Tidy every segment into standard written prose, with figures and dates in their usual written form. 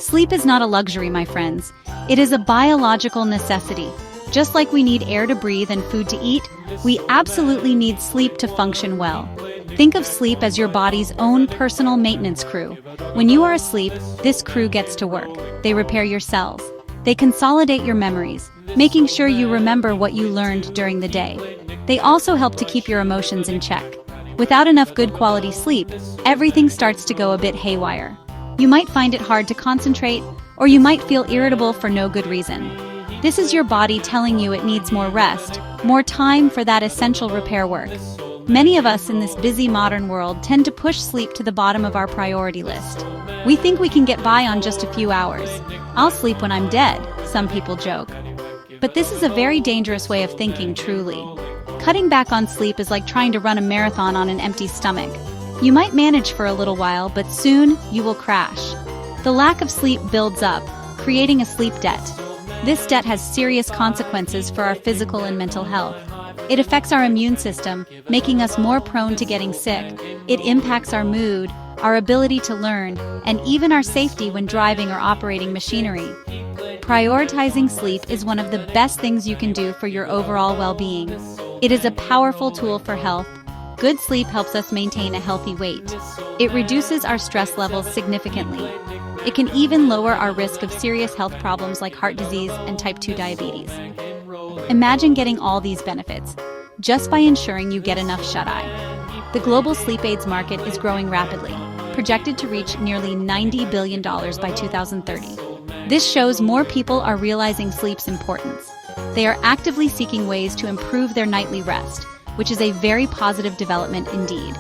Sleep is not a luxury, my friends. It is a biological necessity. Just like we need air to breathe and food to eat, we absolutely need sleep to function well. Think of sleep as your body's own personal maintenance crew. When you are asleep, this crew gets to work. They repair your cells. They consolidate your memories, making sure you remember what you learned during the day. They also help to keep your emotions in check. Without enough good quality sleep, everything starts to go a bit haywire. You might find it hard to concentrate, or you might feel irritable for no good reason. This is your body telling you it needs more rest, more time for that essential repair work. Many of us in this busy modern world tend to push sleep to the bottom of our priority list. We think we can get by on just a few hours. I'll sleep when I'm dead, some people joke. But this is a very dangerous way of thinking, truly. Cutting back on sleep is like trying to run a marathon on an empty stomach. You might manage for a little while, but soon you will crash. The lack of sleep builds up, creating a sleep debt. This debt has serious consequences for our physical and mental health. It affects our immune system, making us more prone to getting sick. It impacts our mood, our ability to learn, and even our safety when driving or operating machinery. Prioritizing sleep is one of the best things you can do for your overall well-being. It is a powerful tool for health. Good sleep helps us maintain a healthy weight. It reduces our stress levels significantly. It can even lower our risk of serious health problems like heart disease and type 2 diabetes. Imagine getting all these benefits just by ensuring you get enough shut-eye. The global sleep aids market is growing rapidly, projected to reach nearly $90 billion by 2030. This shows more people are realizing sleep's importance. They are actively seeking ways to improve their nightly rest, which is a very positive development indeed.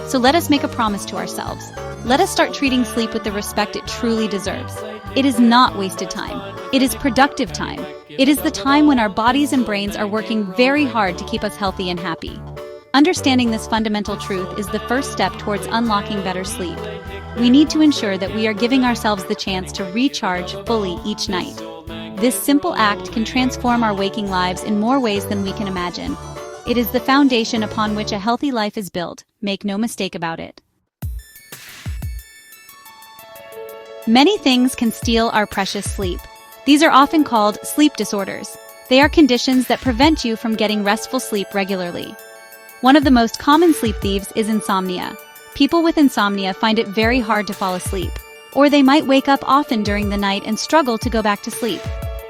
So let us make a promise to ourselves. Let us start treating sleep with the respect it truly deserves. It is not wasted time. It is productive time. It is the time when our bodies and brains are working very hard to keep us healthy and happy. Understanding this fundamental truth is the first step towards unlocking better sleep. We need to ensure that we are giving ourselves the chance to recharge fully each night. This simple act can transform our waking lives in more ways than we can imagine. It is the foundation upon which a healthy life is built. Make no mistake about it. Many things can steal our precious sleep. These are often called sleep disorders. They are conditions that prevent you from getting restful sleep regularly. One of the most common sleep thieves is insomnia. People with insomnia find it very hard to fall asleep, or they might wake up often during the night and struggle to go back to sleep.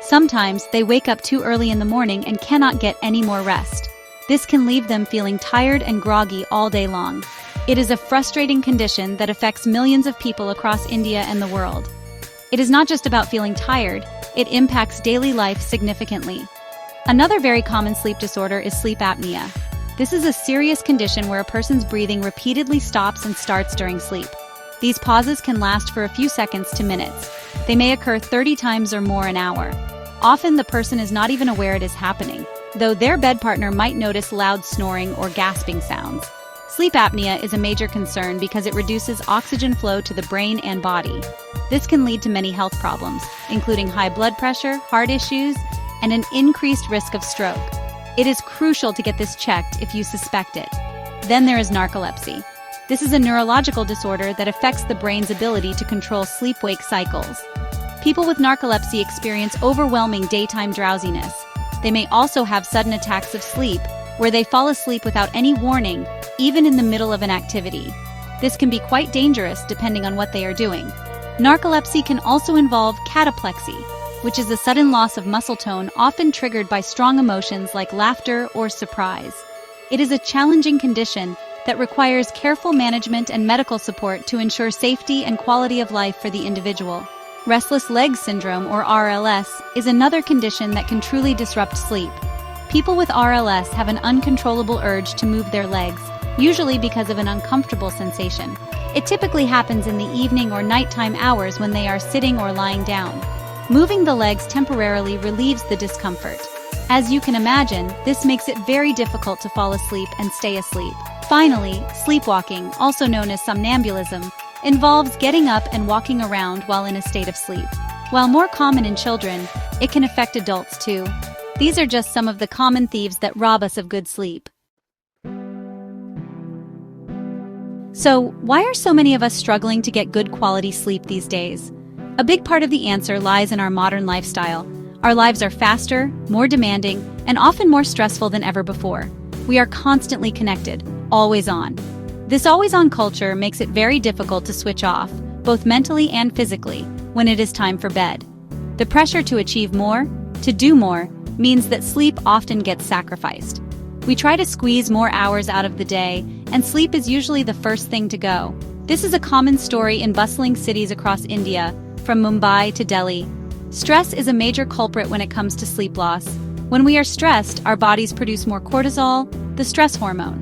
Sometimes they wake up too early in the morning and cannot get any more rest. This can leave them feeling tired and groggy all day long. It is a frustrating condition that affects millions of people across India and the world. It is not just about feeling tired, it impacts daily life significantly. Another very common sleep disorder is sleep apnea. This is a serious condition where a person's breathing repeatedly stops and starts during sleep. These pauses can last for a few seconds to minutes. They may occur 30 times or more an hour. Often the person is not even aware it is happening, though their bed partner might notice loud snoring or gasping sounds. Sleep apnea is a major concern because it reduces oxygen flow to the brain and body. This can lead to many health problems, including high blood pressure, heart issues, and an increased risk of stroke. It is crucial to get this checked if you suspect it. Then there is narcolepsy. This is a neurological disorder that affects the brain's ability to control sleep-wake cycles. People with narcolepsy experience overwhelming daytime drowsiness. They may also have sudden attacks of sleep, where they fall asleep without any warning, even in the middle of an activity. This can be quite dangerous depending on what they are doing. Narcolepsy can also involve cataplexy, which is a sudden loss of muscle tone often triggered by strong emotions like laughter or surprise. It is a challenging condition that requires careful management and medical support to ensure safety and quality of life for the individual. Restless leg syndrome, or RLS, is another condition that can truly disrupt sleep. People with RLS have an uncontrollable urge to move their legs, usually because of an uncomfortable sensation. It typically happens in the evening or nighttime hours when they are sitting or lying down. Moving the legs temporarily relieves the discomfort. As you can imagine, this makes it very difficult to fall asleep and stay asleep. Finally, sleepwalking, also known as somnambulism, involves getting up and walking around while in a state of sleep. While more common in children, it can affect adults too. These are just some of the common thieves that rob us of good sleep. So, why are so many of us struggling to get good quality sleep these days? A big part of the answer lies in our modern lifestyle. Our lives are faster, more demanding, and often more stressful than ever before. We are constantly connected, always on. This always-on culture makes it very difficult to switch off, both mentally and physically, when it is time for bed. The pressure to achieve more, to do more, means that sleep often gets sacrificed. We try to squeeze more hours out of the day, and sleep is usually the first thing to go. This is a common story in bustling cities across India, from Mumbai to Delhi. Stress is a major culprit when it comes to sleep loss. When we are stressed, our bodies produce more cortisol, the stress hormone.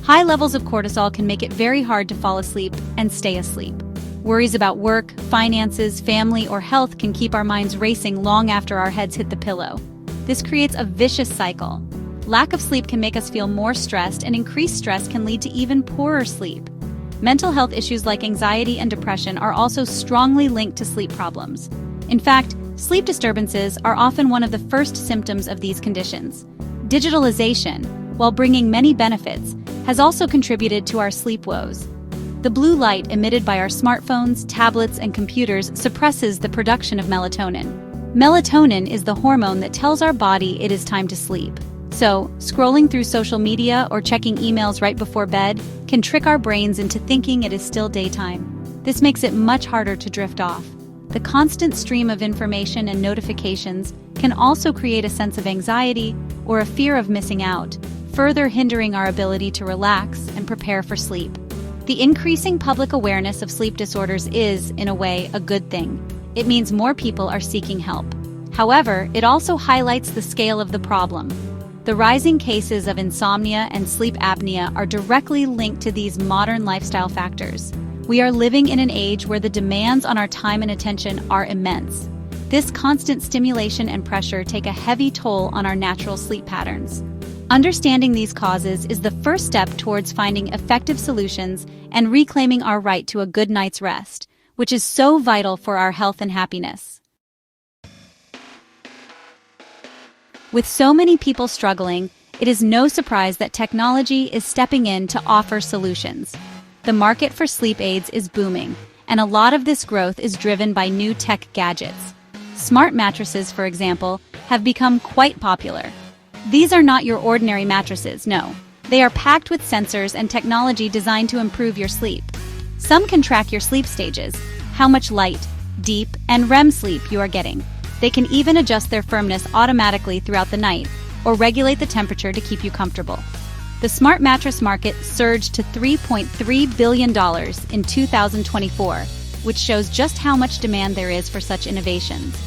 High levels of cortisol can make it very hard to fall asleep and stay asleep. Worries about work, finances, family, or health can keep our minds racing long after our heads hit the pillow. This creates a vicious cycle. Lack of sleep can make us feel more stressed, and increased stress can lead to even poorer sleep. Mental health issues like anxiety and depression are also strongly linked to sleep problems. In fact, sleep disturbances are often one of the first symptoms of these conditions. Digitalization, while bringing many benefits, has also contributed to our sleep woes. The blue light emitted by our smartphones, tablets, and computers suppresses the production of melatonin. Melatonin is the hormone that tells our body it is time to sleep. So, scrolling through social media or checking emails right before bed can trick our brains into thinking it is still daytime. This makes it much harder to drift off. The constant stream of information and notifications can also create a sense of anxiety or a fear of missing out, further hindering our ability to relax and prepare for sleep. The increasing public awareness of sleep disorders is, in a way, a good thing. It means more people are seeking help. However, it also highlights the scale of the problem. The rising cases of insomnia and sleep apnea are directly linked to these modern lifestyle factors. We are living in an age where the demands on our time and attention are immense. This constant stimulation and pressure take a heavy toll on our natural sleep patterns. Understanding these causes is the first step towards finding effective solutions and reclaiming our right to a good night's rest, which is so vital for our health and happiness. With so many people struggling, it is no surprise that technology is stepping in to offer solutions. The market for sleep aids is booming, and a lot of this growth is driven by new tech gadgets. Smart mattresses, for example, have become quite popular. These are not your ordinary mattresses, no. They are packed with sensors and technology designed to improve your sleep. Some can track your sleep stages, how much light, deep, and REM sleep you are getting. They can even adjust their firmness automatically throughout the night, or regulate the temperature to keep you comfortable. The smart mattress market surged to $3.3 billion in 2024, which shows just how much demand there is for such innovations.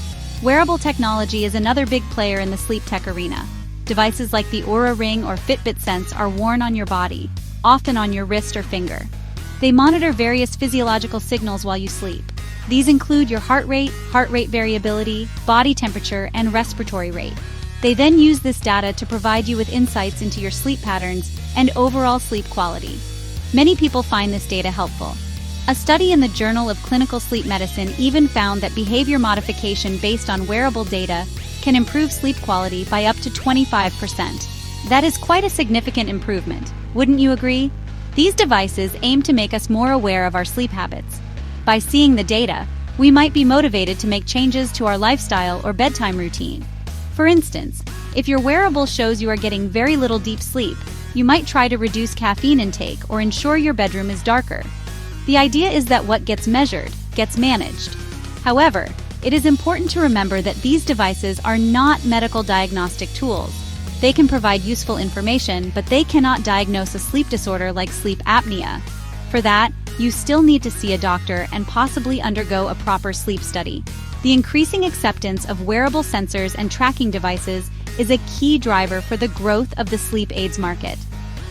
Wearable technology is another big player in the sleep tech arena. Devices like the Oura Ring or Fitbit Sense are worn on your body, often on your wrist or finger. They monitor various physiological signals while you sleep. These include your heart rate variability, body temperature, and respiratory rate. They then use this data to provide you with insights into your sleep patterns and overall sleep quality. Many people find this data helpful. A study in the Journal of Clinical Sleep Medicine even found that behavior modification based on wearable data can improve sleep quality by up to 25%. That is quite a significant improvement, wouldn't you agree? These devices aim to make us more aware of our sleep habits. By seeing the data, we might be motivated to make changes to our lifestyle or bedtime routine. For instance, if your wearable shows you are getting very little deep sleep, you might try to reduce caffeine intake or ensure your bedroom is darker. The idea is that what gets measured gets managed. However, it is important to remember that these devices are not medical diagnostic tools. They can provide useful information, but they cannot diagnose a sleep disorder like sleep apnea. For that, you still need to see a doctor and possibly undergo a proper sleep study. The increasing acceptance of wearable sensors and tracking devices is a key driver for the growth of the sleep aids market.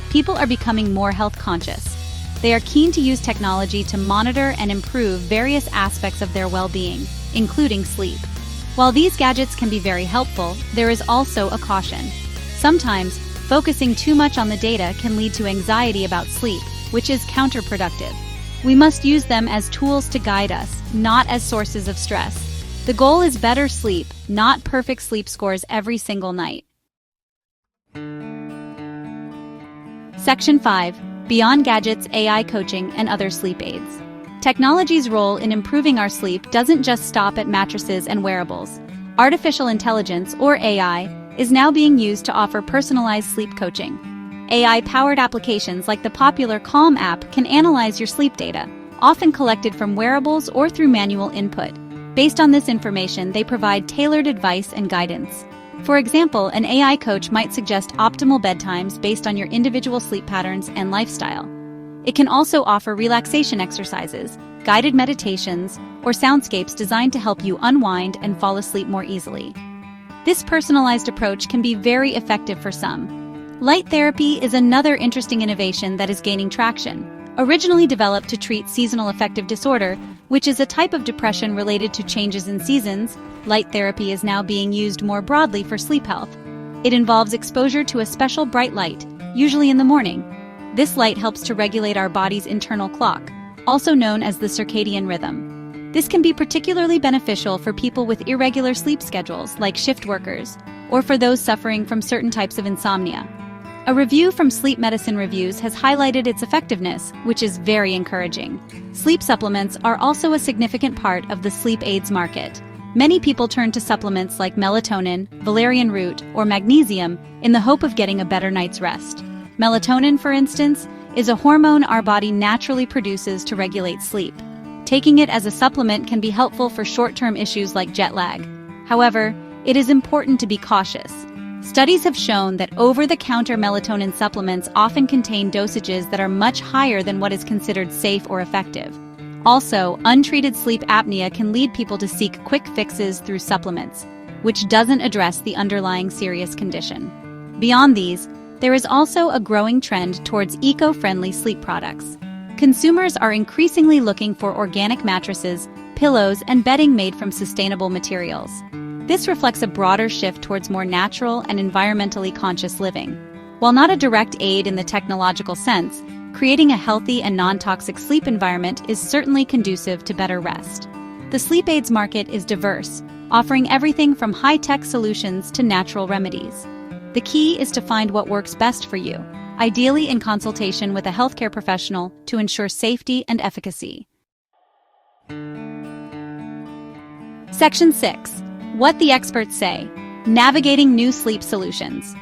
People are becoming more health conscious. They are keen to use technology to monitor and improve various aspects of their well-being, including sleep. While these gadgets can be very helpful, there is also a caution. Sometimes, focusing too much on the data can lead to anxiety about sleep, which is counterproductive. We must use them as tools to guide us, not as sources of stress. The goal is better sleep, not perfect sleep scores every single night. Section 5. Beyond Gadgets, AI Coaching, and Other Sleep Aids. Technology's role in improving our sleep doesn't just stop at mattresses and wearables. Artificial intelligence, or AI, is now being used to offer personalized sleep coaching. AI-powered applications like the popular Calm app can analyze your sleep data, often collected from wearables or through manual input. Based on this information, they provide tailored advice and guidance. For example, an AI coach might suggest optimal bedtimes based on your individual sleep patterns and lifestyle. It can also offer relaxation exercises, guided meditations, or soundscapes designed to help you unwind and fall asleep more easily. This personalized approach can be very effective for some. Light therapy is another interesting innovation that is gaining traction. Originally developed to treat seasonal affective disorder, which is a type of depression related to changes in seasons, light therapy is now being used more broadly for sleep health. It involves exposure to a special bright light, usually in the morning. This light helps to regulate our body's internal clock, also known as the circadian rhythm. This can be particularly beneficial for people with irregular sleep schedules, like shift workers, or for those suffering from certain types of insomnia. A review from Sleep Medicine Reviews has highlighted its effectiveness, which is very encouraging. Sleep supplements are also a significant part of the sleep aids market. Many people turn to supplements like melatonin, valerian root, or magnesium in the hope of getting a better night's rest. Melatonin, for instance, is a hormone our body naturally produces to regulate sleep. Taking it as a supplement can be helpful for short-term issues like jet lag. However, it is important to be cautious. Studies have shown that over-the-counter melatonin supplements often contain dosages that are much higher than what is considered safe or effective. Also, untreated sleep apnea can lead people to seek quick fixes through supplements, which doesn't address the underlying serious condition. Beyond these, there is also a growing trend towards eco-friendly sleep products. Consumers are increasingly looking for organic mattresses, pillows, and bedding made from sustainable materials. This reflects a broader shift towards more natural and environmentally conscious living. While not a direct aid in the technological sense, creating a healthy and non-toxic sleep environment is certainly conducive to better rest. The sleep aids market is diverse, offering everything from high-tech solutions to natural remedies. The key is to find what works best for you, ideally in consultation with a healthcare professional to ensure safety and efficacy. Section 6. What the experts say. Navigating new sleep solutions.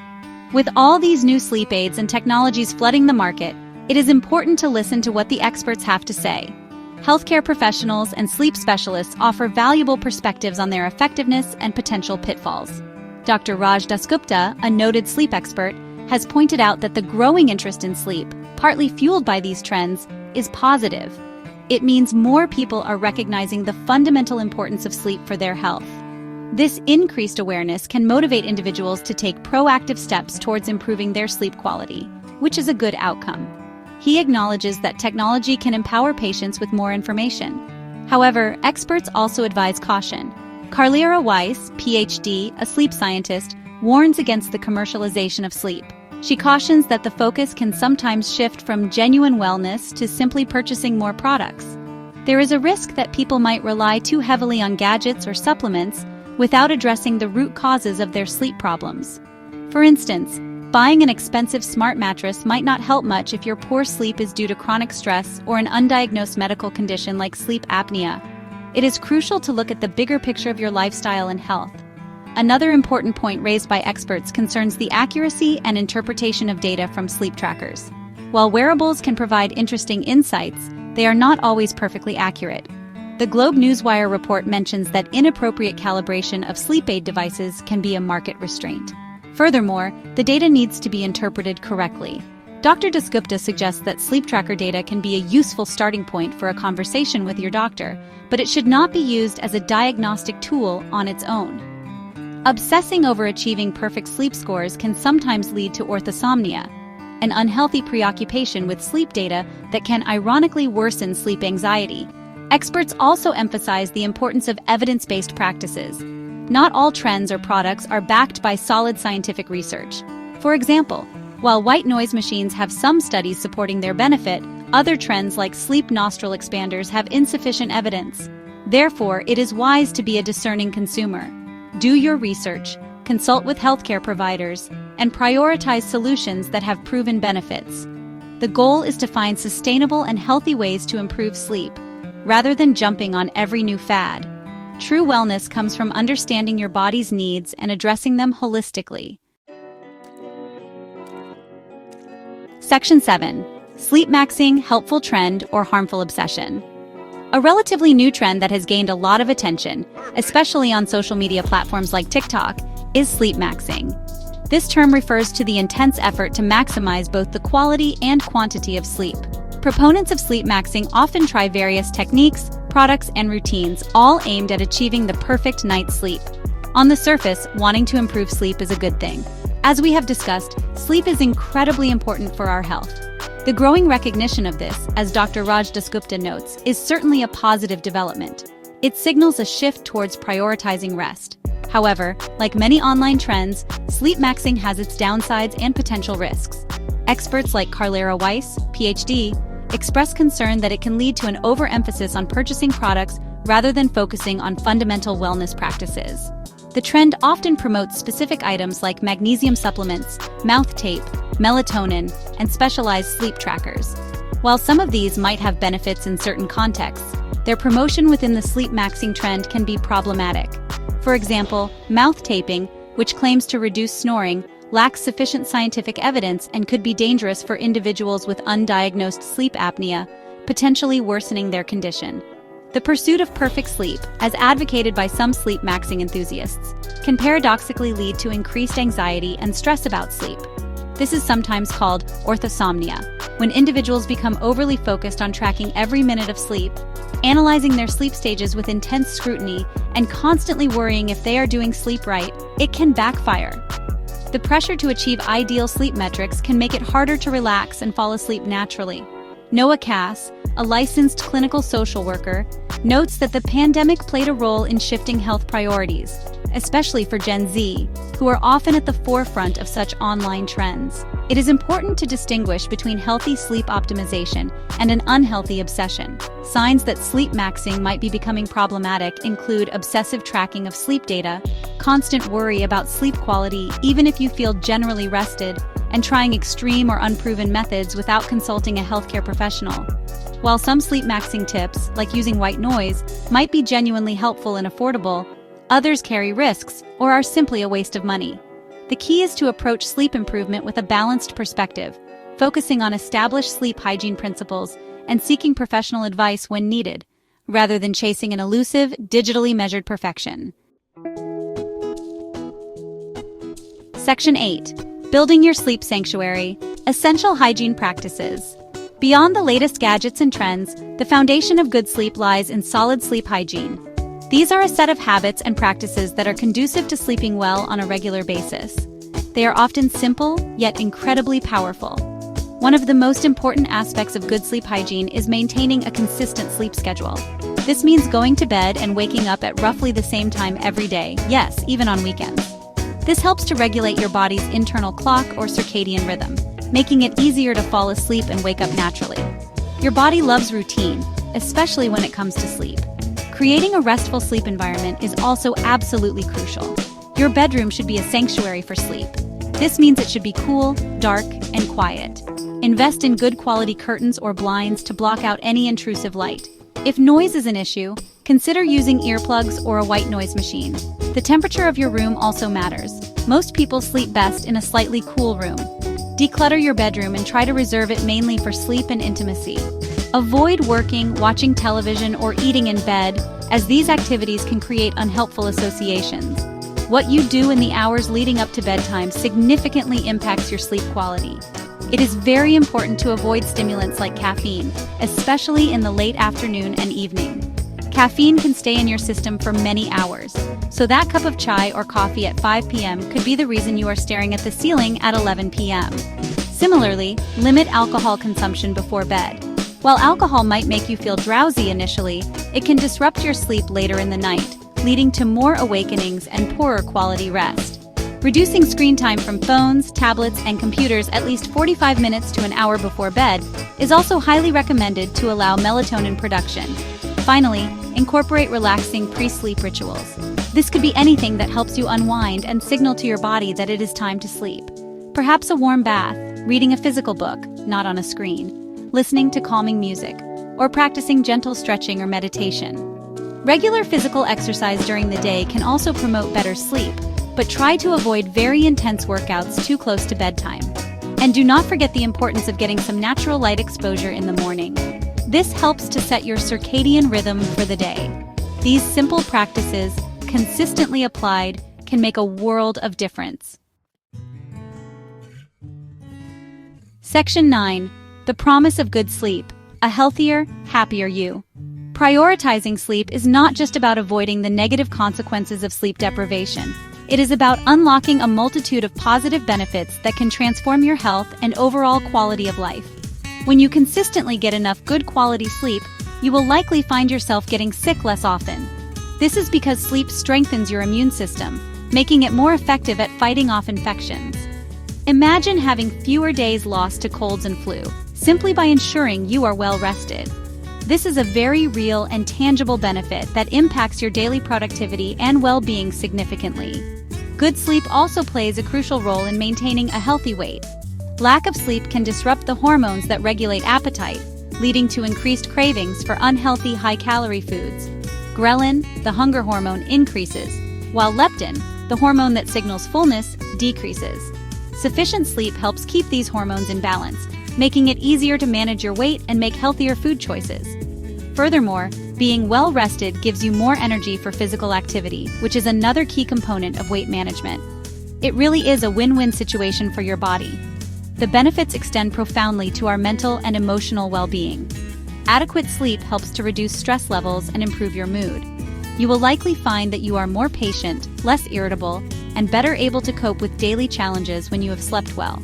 With all these new sleep aids and technologies flooding the market, it is important to listen to what the experts have to say. Healthcare professionals and sleep specialists offer valuable perspectives on their effectiveness and potential pitfalls. Dr. Raj Dasgupta, a noted sleep expert, has pointed out that the growing interest in sleep, partly fueled by these trends, is positive. It means more people are recognizing the fundamental importance of sleep for their health. This increased awareness can motivate individuals to take proactive steps towards improving their sleep quality, which is a good outcome. He acknowledges that technology can empower patients with more information. However, experts also advise caution. Carlera Weiss, PhD, a sleep scientist, warns against the commercialization of sleep. She cautions that the focus can sometimes shift from genuine wellness to simply purchasing more products. There is a risk that people might rely too heavily on gadgets or supplements without addressing the root causes of their sleep problems. For instance, buying an expensive smart mattress might not help much if your poor sleep is due to chronic stress or an undiagnosed medical condition like sleep apnea. It is crucial to look at the bigger picture of your lifestyle and health. Another important point raised by experts concerns the accuracy and interpretation of data from sleep trackers. While wearables can provide interesting insights, they are not always perfectly accurate. The Globe Newswire report mentions that inappropriate calibration of sleep aid devices can be a market restraint. Furthermore, the data needs to be interpreted correctly. Dr. Dasgupta suggests that sleep tracker data can be a useful starting point for a conversation with your doctor, but it should not be used as a diagnostic tool on its own. Obsessing over achieving perfect sleep scores can sometimes lead to orthosomnia, an unhealthy preoccupation with sleep data that can ironically worsen sleep anxiety. Experts also emphasize the importance of evidence-based practices. Not all trends or products are backed by solid scientific research. For example, while white noise machines have some studies supporting their benefit, other trends like sleep nostril expanders have insufficient evidence. Therefore, it is wise to be a discerning consumer. Do your research, consult with healthcare providers, and prioritize solutions that have proven benefits. The goal is to find sustainable and healthy ways to improve sleep, rather than jumping on every new fad. True wellness comes from understanding your body's needs and addressing them holistically. Section 7. Sleep maxing, helpful trend or harmful obsession. A relatively new trend that has gained a lot of attention, especially on social media platforms like TikTok, is sleep maxing. This term refers to the intense effort to maximize both the quality and quantity of sleep. Proponents of sleep maxing often try various techniques, products, and routines, all aimed at achieving the perfect night's sleep. On the surface, wanting to improve sleep is a good thing. As we have discussed, sleep is incredibly important for our health. The growing recognition of this, as Dr. Raj Dasgupta notes, is certainly a positive development. It signals a shift towards prioritizing rest. However, like many online trends, sleep maxing has its downsides and potential risks. Experts like Carlera Weiss, PhD, express concern that it can lead to an overemphasis on purchasing products rather than focusing on fundamental wellness practices. The trend often promotes specific items like magnesium supplements, mouth tape, melatonin, and specialized sleep trackers. While some of these might have benefits in certain contexts, their promotion within the sleep maxing trend can be problematic. For example, mouth taping, which claims to reduce snoring, lacks sufficient scientific evidence and could be dangerous for individuals with undiagnosed sleep apnea, potentially worsening their condition. The pursuit of perfect sleep, as advocated by some sleep maxing enthusiasts, can paradoxically lead to increased anxiety and stress about sleep. This is sometimes called orthosomnia, when individuals become overly focused on tracking every minute of sleep, analyzing their sleep stages with intense scrutiny, and constantly worrying if they are doing sleep right. It can backfire. The pressure to achieve ideal sleep metrics can make it harder to relax and fall asleep naturally. Noah Cass, a licensed clinical social worker, notes that the pandemic played a role in shifting health priorities, especially for Gen Z, who are often at the forefront of such online trends. It is important to distinguish between healthy sleep optimization and an unhealthy obsession. Signs that sleep maxing might be becoming problematic include obsessive tracking of sleep data, constant worry about sleep quality even if you feel generally rested, and trying extreme or unproven methods without consulting a healthcare professional. While some sleep maxing tips, like using white noise, might be genuinely helpful and affordable, others carry risks or are simply a waste of money. The key is to approach sleep improvement with a balanced perspective, focusing on established sleep hygiene principles and seeking professional advice when needed, rather than chasing an elusive, digitally measured perfection. Section 8. Building your sleep sanctuary. Essential hygiene practices. Beyond the latest gadgets and trends, the foundation of good sleep lies in solid sleep hygiene. These are a set of habits and practices that are conducive to sleeping well on a regular basis. They are often simple, yet incredibly powerful. One of the most important aspects of good sleep hygiene is maintaining a consistent sleep schedule. This means going to bed and waking up at roughly the same time every day, yes, even on weekends. This helps to regulate your body's internal clock or circadian rhythm, making it easier to fall asleep and wake up naturally. Your body loves routine, especially when it comes to sleep. Creating a restful sleep environment is also absolutely crucial. Your bedroom should be a sanctuary for sleep. This means it should be cool, dark, and quiet. Invest in good quality curtains or blinds to block out any intrusive light. If noise is an issue, consider using earplugs or a white noise machine. The temperature of your room also matters. Most people sleep best in a slightly cool room. Declutter your bedroom and try to reserve it mainly for sleep and intimacy. Avoid working, watching television, or eating in bed, as these activities can create unhelpful associations. What you do in the hours leading up to bedtime significantly impacts your sleep quality. It is very important to avoid stimulants like caffeine, especially in the late afternoon and evening. Caffeine can stay in your system for many hours, so that cup of chai or coffee at 5 p.m. could be the reason you are staring at the ceiling at 11 p.m. Similarly, limit alcohol consumption before bed. While alcohol might make you feel drowsy initially, it can disrupt your sleep later in the night, leading to more awakenings and poorer quality rest. Reducing screen time from phones, tablets, and computers at least 45 minutes to an hour before bed is also highly recommended to allow melatonin production. Finally, incorporate relaxing pre-sleep rituals. This could be anything that helps you unwind and signal to your body that it is time to sleep. Perhaps a warm bath, reading a physical book, not on a screen, listening to calming music, or practicing gentle stretching or meditation. Regular physical exercise during the day can also promote better sleep, but try to avoid very intense workouts too close to bedtime. And do not forget the importance of getting some natural light exposure in the morning. This helps to set your circadian rhythm for the day. These simple practices, consistently applied, can make a world of difference. Section 9. The promise of good sleep. A healthier, happier you. Prioritizing sleep is not just about avoiding the negative consequences of sleep deprivation. It is about unlocking a multitude of positive benefits that can transform your health and overall quality of life. When you consistently get enough good quality sleep, you will likely find yourself getting sick less often. This is because sleep strengthens your immune system, making it more effective at fighting off infections. Imagine having fewer days lost to colds and flu, simply by ensuring you are well rested. This is a very real and tangible benefit that impacts your daily productivity and well-being significantly. Good sleep also plays a crucial role in maintaining a healthy weight. Lack of sleep can disrupt the hormones that regulate appetite, leading to increased cravings for unhealthy high-calorie foods. Ghrelin, the hunger hormone, increases, while leptin, the hormone that signals fullness, decreases. Sufficient sleep helps keep these hormones in balance, making it easier to manage your weight and make healthier food choices. Furthermore, being well rested gives you more energy for physical activity, which is another key component of weight management. It really is a win-win situation for your body. The benefits extend profoundly to our mental and emotional well-being. Adequate sleep helps to reduce stress levels and improve your mood. You will likely find that you are more patient, less irritable, and better able to cope with daily challenges when you have slept well.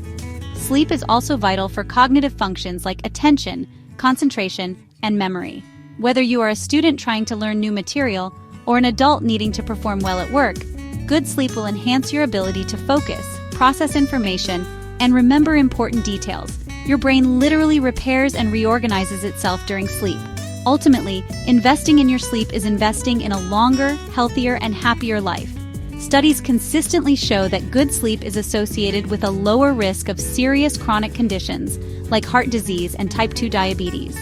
Sleep is also vital for cognitive functions like attention, concentration, and memory. Whether you are a student trying to learn new material or an adult needing to perform well at work, good sleep will enhance your ability to focus, process information, and remember important details. Your brain literally repairs and reorganizes itself during sleep. Ultimately, investing in your sleep is investing in a longer, healthier, and happier life. Studies consistently show that good sleep is associated with a lower risk of serious chronic conditions like heart disease and type 2 diabetes.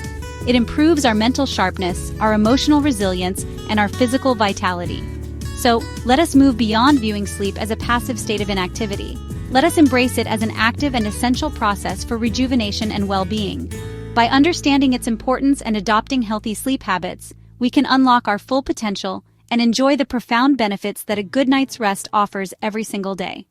It improves our mental sharpness, our emotional resilience, and our physical vitality. So, let us move beyond viewing sleep as a passive state of inactivity. Let us embrace it as an active and essential process for rejuvenation and well-being. By understanding its importance and adopting healthy sleep habits, we can unlock our full potential and enjoy the profound benefits that a good night's rest offers every single day.